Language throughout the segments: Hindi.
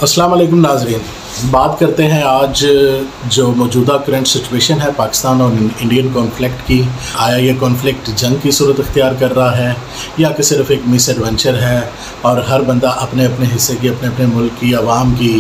अस्सलाम वालेकुम नाज़रीन, बात करते हैं आज जो मौजूदा करंट सिचुएशन है पाकिस्तान और इंडियन कॉन्फ्लिक्ट की। आया ये कॉन्फ्लिक्ट जंग की सूरत इख्तियार कर रहा है या कि सिर्फ एक मिस एडवेंचर है और हर बंदा अपने अपने हिस्से की अपने अपने मुल्क की आवाम की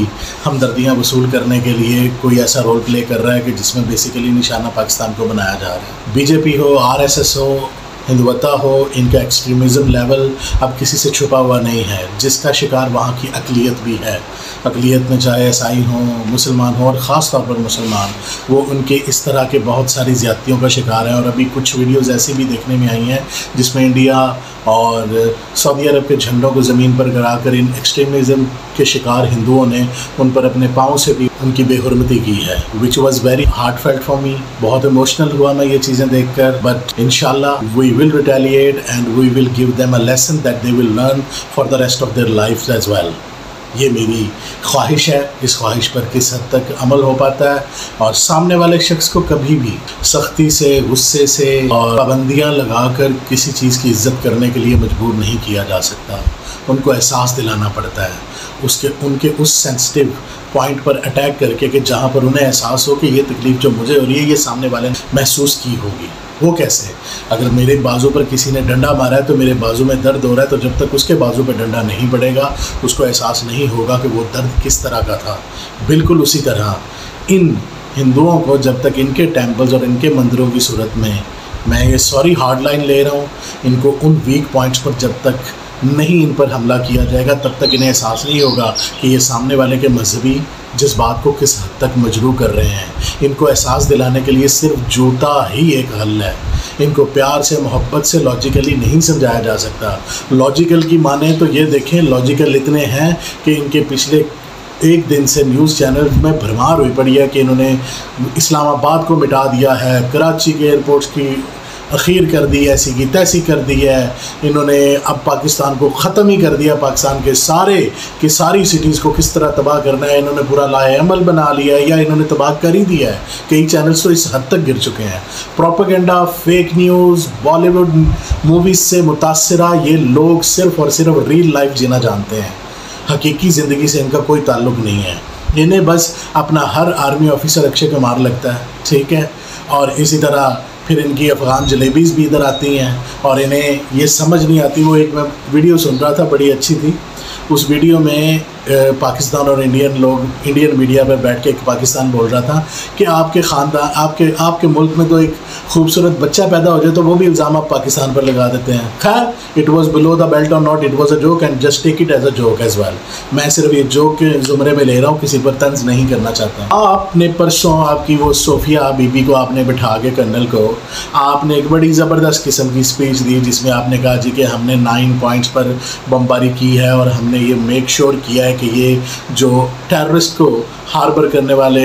हमदर्दियाँ वसूल करने के लिए कोई ऐसा रोल प्ले कर रहा है कि जिसमें बेसिकली निशाना पाकिस्तान को बनाया जा रहा है। बीजेपी हो, RSS हो, हिंदुत्व हो, इनका एक्सट्रीमिज़म लेवल अब किसी से छुपा हुआ नहीं है, जिसका शिकार वहाँ की अक़लियत भी है। अक़लियत में चाहे ईसाई हों, मुसलमान हों और ख़ास तौर पर मुसलमान, वो उनके इस तरह के बहुत सारी ज़्यादतियों का शिकार हैं। और अभी कुछ वीडियोज़ ऐसी भी देखने में आई हैं जिसमें इंडिया और सऊदी अरब के झंडों को ज़मीन पर गिरा कर इन एक्सट्रीमिज़म के शिकार हिंदुओं ने उन पर अपने पाँव से भी उनकी बेहुरमती की है, which was very heartfelt for me. बहुत इमोशनल हुआ मैं ये चीज़ें देखकर, बट इंशाल्लाह we will retaliate and we will give them a lesson that they will learn for the rest of their life as well. ये मेरी ख्वाहिश है, इस ख्वाहिश पर किस हद तक अमल हो पाता है और सामने वाले शख्स को कभी भी सख्ती से, गुस्से से और पाबंदियाँ लगाकर किसी चीज़ की इज़्ज़त करने के लिए मजबूर नहीं किया जा सकता। उनको एहसास दिलाना पड़ता है उनके उस सेंसिटिव पॉइंट पर अटैक करके कि जहाँ पर उन्हें एहसास हो कि ये तकलीफ़ जो मुझे हो रही है ये सामने वाले ने महसूस की होगी। वो कैसे? अगर मेरे बाजू पर किसी ने डंडा मारा है तो मेरे बाजू में दर्द हो रहा है, तो जब तक उसके बाजू पर डंडा नहीं पड़ेगा उसको एहसास नहीं होगा कि वो दर्द किस तरह का था। बिल्कुल उसी तरह इन हिंदुओं को जब तक इनके टेम्पल्स और इनके मंदिरों की सूरत में, मैं ये सॉरी हार्ड लाइन ले रहा हूँ, इनको उन वीक पॉइंट्स पर जब तक नहीं इन पर हमला किया जाएगा तब तक इन्हें एहसास नहीं होगा कि ये सामने वाले के मजहबी जज्बात को किस हद तक मजरू कर रहे हैं। इनको एहसास दिलाने के लिए सिर्फ जूता ही एक हल है। इनको प्यार से, मोहब्बत से लॉजिकली नहीं समझाया जा सकता। लॉजिकल की माने तो ये देखें, लॉजिकल इतने हैं कि इनके पिछले एक दिन से न्यूज़ चैनल में भरमार हुई पड़ी है कि इन्होंने इस्लामाबाद को मिटा दिया है, कराची के एयरपोर्ट्स की अखीर कर दी, ऐसी की तैसी कर दी है, इन्होंने अब पाकिस्तान को ख़त्म ही कर दिया। पाकिस्तान के सारी सिटीज़ को किस तरह तबाह करना है इन्होंने पूरा लाए अमल बना लिया है या इन्होंने तबाह कर ही दिया है। कई चैनल्स तो इस हद तक गिर चुके हैं। Propaganda, fake news, Bollywood movies से मुतासरा ये लोग सिर्फ़ और सिर्फ रियल लाइफ जीना जानते हैं। हकीकी ज़िंदगी से इनका कोई ताल्लुक़ नहीं है। इन्हें बस अपना हर आर्मी ऑफिसर अक्षय कुमार लगता है, ठीक है। और इसी तरह फिर इनकी अफ़गान जलेबीज़ भी इधर आती हैं और इन्हें ये समझ नहीं आती। वो एक मैं वीडियो सुन रहा था, बड़ी अच्छी थी। उस वीडियो में पाकिस्तान और इंडियन मीडिया पर बैठ के एक पाकिस्तान बोल रहा था कि आपके ख़ानदान, आपके मुल्क में तो एक खूबसूरत बच्चा पैदा हो जाए तो वो भी इल्ज़ाम आप पाकिस्तान पर लगा देते हैं। खैर, it was below the belt और not, it was a joke and just take it as a joke as well. मैं सिर्फ ये जोक के ज़ुमरे में ले रहा हूँ, किसी पर तंज नहीं करना चाहता। आपने परसों आपकी वो सोफिया बीबी को आपने बिठा के कर्नल को आपने एक बड़ी ज़बरदस्त किस्म की स्पीच दी जिसमें आपने कहा जी कि हमने 9 पॉइंट्स पर बमबारी की है और हमने ये मेक श्योर किया है कि ये जो टेररिस्ट को हार्बर करने वाले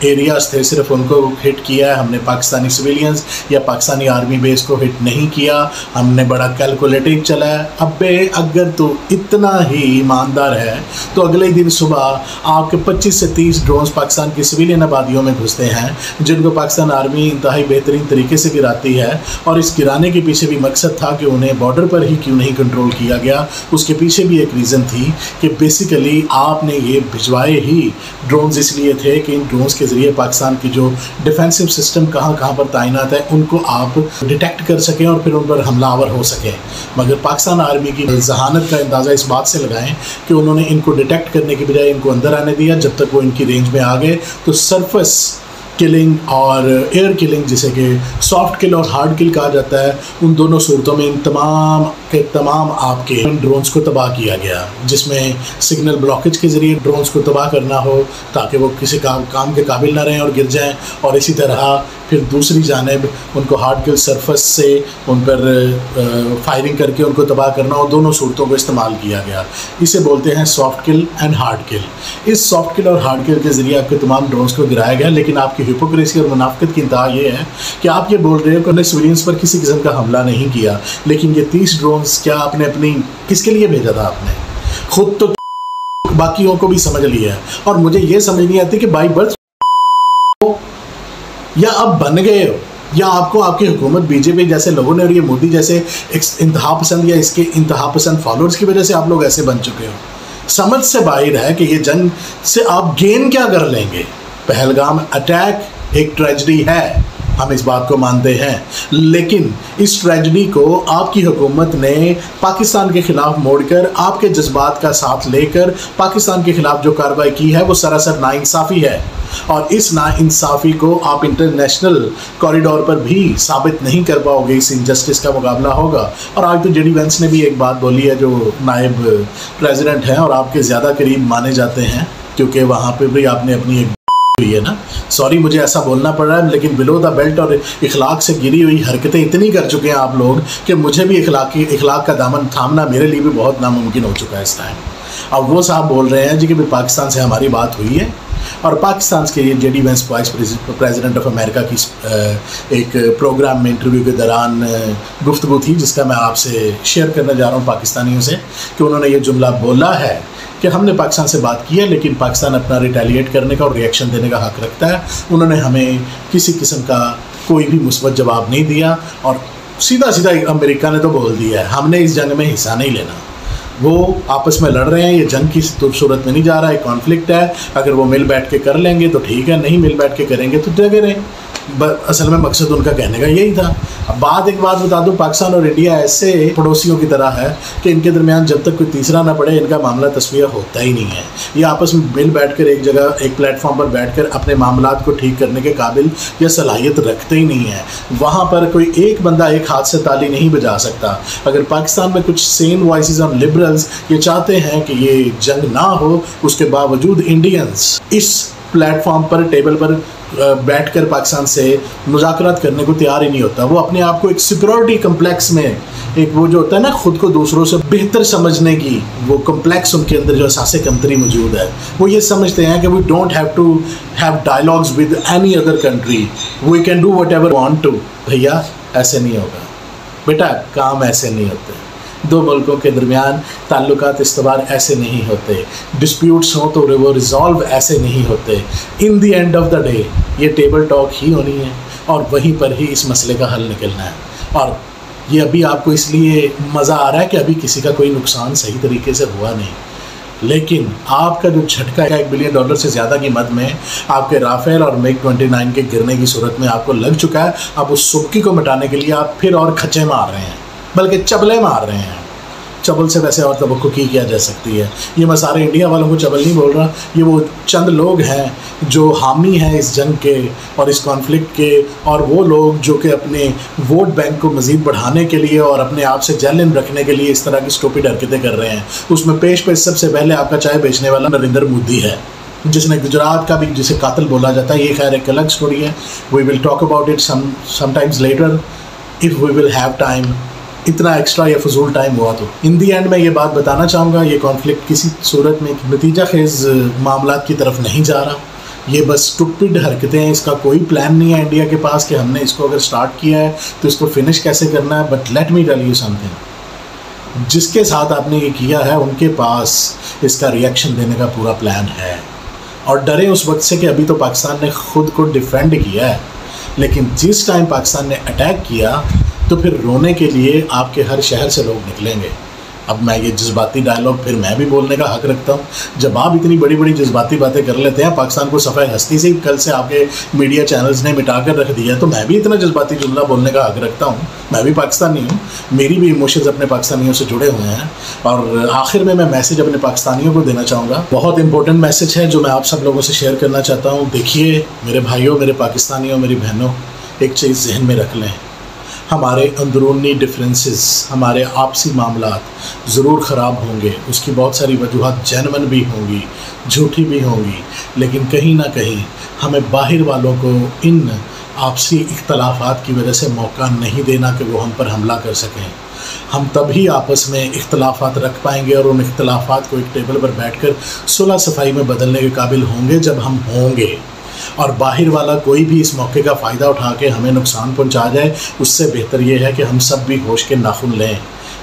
एरियाज़ थे सिर्फ उनको हिट किया है, हमने पाकिस्तानी सिविलियंस या पाकिस्तानी आर्मी बेस को हिट नहीं किया। हमने बड़ा कैलकुलेटिव चला है। अबे अगर तो इतना ही ईमानदार है तो अगले ही दिन सुबह आपके 25 से 30 ड्रोन्स पाकिस्तान की सिविलियन आबादियों में घुसते हैं जिनको पाकिस्तान आर्मी इंतहाई बेहतरीन तरीके से गिराती है। और इस गिराने के पीछे भी मकसद था कि उन्हें बॉर्डर पर ही क्यों नहीं कंट्रोल किया गया। उसके पीछे भी एक रीज़न थी कि बेसिकली आपने ये भिजवाए ही ड्रोन इसलिए थे कि इन ड्रोन्स के ज़रिए पाकिस्तान की जो डिफेंसिव सिस्टम कहाँ पर तैनात है उनको आप डिटेक्ट कर सकें और फिर उन पर हमलावर हो सकें। मगर पाकिस्तान आर्मी की जहानत का अंदाज़ा इस बात से लगाएं कि उन्होंने इनको डिटेक्ट करने की बजाय इनको अंदर आने दिया। जब तक वो इनकी रेंज में आ गए तो सरफेस किलिंग और एयर किलिंग, जिसे कि सॉफ्ट किल और हार्ड किल कहा जाता है, उन दोनों सूरतों में इन तमाम के तमाम आपके इन ड्रोन्स को तबाह किया गया, जिसमें सिग्नल ब्लॉकेज के ज़रिए ड्रोन्स को तबाह करना हो ताकि वो किसी काम के काबिल ना रहें और गिर जाएं, और इसी तरह फिर दूसरी जानिब उनको हार्ड किल सरफेस से उन पर फायरिंग करके उनको तबाह करना हो। दोनों सूरतों को इस्तेमाल किया गया। इसे बोलते हैं सॉफ्ट किल एंड हार्ड किल। इस सॉफ्ट किल और हार्ड किल के ज़रिए आपके तमाम ड्रोन्स को गिराया गया। लेकिन आपकी हिपोक्रेसी और मुनाफिकत की इंतहा ये है कि आप ये बोल रहे हो कि उन्होंने सिविलियंस पर किसी किस्म का हमला नहीं किया, लेकिन ये 30 ड्रोन्स क्या आपने अपनी किसके लिए भेजा था? आपने खुद तो बाकियों को भी समझ लिया है। और मुझे ये समझ नहीं आती कि बाई बर्थ या अब बन गए हो या आपको आपकी हुकूमत बीजेपी जैसे लोगों ने और ये मोदी जैसे इंतहा पसंद या इसके इंतहा पसंद फॉलोअर्स की वजह से आप लोग ऐसे बन चुके हो। समझ से बाहर है कि ये जंग से आप गेन क्या कर लेंगे। पहलगाम अटैक एक ट्रेजेडी है, हम इस बात को मानते हैं, लेकिन इस ट्रेजेडी को आपकी हुकूमत ने पाकिस्तान के ख़िलाफ़ मोड़कर आपके जज्बात का साथ लेकर पाकिस्तान के ख़िलाफ़ जो कार्रवाई की है वो सरासर नाइंसाफ़ी है, और इस नाइंसाफ़ी को आप इंटरनेशनल कॉरिडोर पर भी साबित नहीं कर पाओगे। इस इनजस्टिस का मुकाबला होगा। और आज तो जेडी वेंस ने भी एक बात बोली है, जो नायब प्रेसिडेंट हैं और आपके ज़्यादा करीब माने जाते हैं, क्योंकि वहाँ पर भी आपने अपनी एक हुई है ना, सॉरी मुझे ऐसा बोलना पड़ रहा है, लेकिन बिलो द बेल्ट और इखलाक से गिरी हुई हरकतें इतनी कर चुके हैं आप लोग कि मुझे भी इखलाक का दामन थामना मेरे लिए भी बहुत नामुमकिन हो चुका है इस टाइम। अब वो साहब बोल रहे हैं जी कि पाकिस्तान से हमारी बात हुई है, और पाकिस्तान के JD Vance vice president of America की एक प्रोग्राम में इंटरव्यू के दौरान गुफ्तगू थी, जिसका मैं आपसे शेयर करने जा रहा हूँ पाकिस्तानियों से, कि उन्होंने ये जुमला बोला है कि हमने पाकिस्तान से बात की है, लेकिन पाकिस्तान अपना रिटेलिएट करने का और रिएक्शन देने का हक रखता है। उन्होंने हमें किसी किस्म का कोई भी मुस्बत जवाब नहीं दिया, और सीधा सीधा अमेरिका ने तो बोल दिया है हमने इस जंग में हिस्सा नहीं लेना। वो आपस में लड़ रहे हैं, ये जंग की सूरत में नहीं जा रहा है, कॉन्फ्लिक्ट है। अगर वो मिल बैठ के कर लेंगे तो ठीक है, नहीं मिल बैठ के करेंगे तो जगह रहें। असल में मकसद उनका कहने का यही था। अब एक बात बता दूं, पाकिस्तान और इंडिया ऐसे पड़ोसियों की तरह है कि इनके दरमियान जब तक कोई तीसरा ना पड़े इनका मामला तस्वीर होता ही नहीं है। ये आपस में मिल बैठकर एक जगह एक प्लेटफॉर्म पर बैठकर अपने मामलात को ठीक करने के काबिल या सलाहियत रखते ही नहीं है। वहाँ पर कोई एक बंदा एक हाथ से ताली नहीं बजा सकता। अगर पाकिस्तान में कुछ सेन वॉइसेस और लिबरल्स ये चाहते हैं कि ये जंग ना हो, उसके बावजूद इंडियंस इस प्लेटफॉर्म पर टेबल पर बैठकर पाकिस्तान से मुज़ाकरात करने को तैयार ही नहीं होता। वो अपने आप को एक सिक्योरिटी कम्प्लेक्स में, एक वो जो होता है ना खुद को दूसरों से बेहतर समझने की वो कम्प्लेक्स उनके अंदर जो एहसास कमतरी मौजूद है, वो ये समझते हैं कि we don't have to have dialogues with any other country, we can do whatever want to. भैया ऐसे नहीं होगा बेटा, काम ऐसे नहीं होते। दो मुल्कों के दरमियान ताल्लुकात इस्तवार ऐसे नहीं होते, डिस्प्यूट्स हों तो वो रिज़ॉल्व ऐसे नहीं होते। इन दी एंड ऑफ द डे ये टेबल टॉक ही होनी है, और वहीं पर ही इस मसले का हल निकलना है। और ये अभी आपको इसलिए मज़ा आ रहा है कि अभी किसी का कोई नुकसान सही तरीके से हुआ नहीं, लेकिन आपका जो झटका है $1 बिलियन से ज़्यादा की मद में आपके राफेल और MiG-29 के गिरने की सूरत में आपको लग चुका है। अब उस सुबकी को मिटाने के लिए आप फिर और खच्चे मार रहे हैं, बल्कि चबले मार रहे हैं। चबल से वैसे और तवक्को की किया जा सकती है। ये मैं सारे इंडिया वालों को चबल नहीं बोल रहा, ये वो चंद लोग हैं जो हामी हैं इस जंग के और इस कॉन्फ्लिक्ट के, और वो लोग जो कि अपने वोट बैंक को मज़ीद बढ़ाने के लिए और अपने आप से जेलिन रखने के लिए इस तरह की स्टूपिड हरकतें कर रहे हैं। उसमें पेश सबसे पहले आपका चाय बेचने वाला नरेंद्र मोदी है, जिसने गुजरात का भी जिसे कातिल बोला जाता है। ये खैर एक अलग स्टोरी है, we will talk about it sometimes later if we will have time. इतना एक्स्ट्रा या फजूल टाइम हुआ तो इन दी एंड मैं ये बात बताना चाहूँगा, ये कॉन्फ्लिक्ट किसी सूरत में नतीजा खेज मामलात की तरफ नहीं जा रहा। ये बस स्टूपिड हरकतें हैं, इसका कोई प्लान नहीं है इंडिया के पास कि हमने इसको अगर स्टार्ट किया है तो इसको फिनिश कैसे करना है। But let me tell you something, जिसके साथ आपने ये किया है उनके पास इसका रिएक्शन देने का पूरा प्लान है, और डरे उस वक्त से कि अभी तो पाकिस्तान ने ख़ुद को डिफेंड किया है, लेकिन जिस टाइम पाकिस्तान ने अटैक किया तो फिर रोने के लिए आपके हर शहर से लोग निकलेंगे। अब मैं ये जज्बाती डायलॉग फिर मैं भी बोलने का हक़ रखता हूँ। जब आप इतनी बड़ी बड़ी जज्बाती बातें कर लेते हैं, पाकिस्तान को सफ़ाई हस्ती से कल से आपके मीडिया चैनल्स ने मिटा कर रख दिया, तो मैं भी इतना जज्बाती जुमला बोलने का हक़ रखता हूँ। मैं भी पाकिस्तानी हूँ, मेरी भी इमोशंस अपने पाकिस्तानियों से जुड़े हुए हैं। और आखिर में मैं मैसेज अपने पाकिस्तानियों को देना चाहूँगा, बहुत इंपॉर्टेंट मैसेज है जो मैं आप सब लोगों से शेयर करना चाहता हूँ। देखिए मेरे भाइयों, मेरे पाकिस्तानियों, मेरी बहनों, एक चीज़ जहन में रख लें, हमारे अंदरूनी डिफरेंसेस, हमारे आपसी मामलात ज़रूर ख़राब होंगे, उसकी बहुत सारी वजूहत जेन्युइन भी होंगी, झूठी भी होंगी, लेकिन कहीं ना कहीं हमें बाहर वालों को इन आपसी इख्तलाफात की वजह से मौका नहीं देना कि वो हम पर हमला कर सकें। हम तभी आपस में इख्तलाफात रख पाएंगे और उन इख्तलाफात को एक टेबल पर बैठकर सुलह सफाई में बदलने के काबिल होंगे जब हम होंगे। और बाहर वाला कोई भी इस मौके का फ़ायदा उठा के हमें नुकसान पहुंचा जाए, उससे बेहतर ये है कि हम सब भी होश के नाखून लें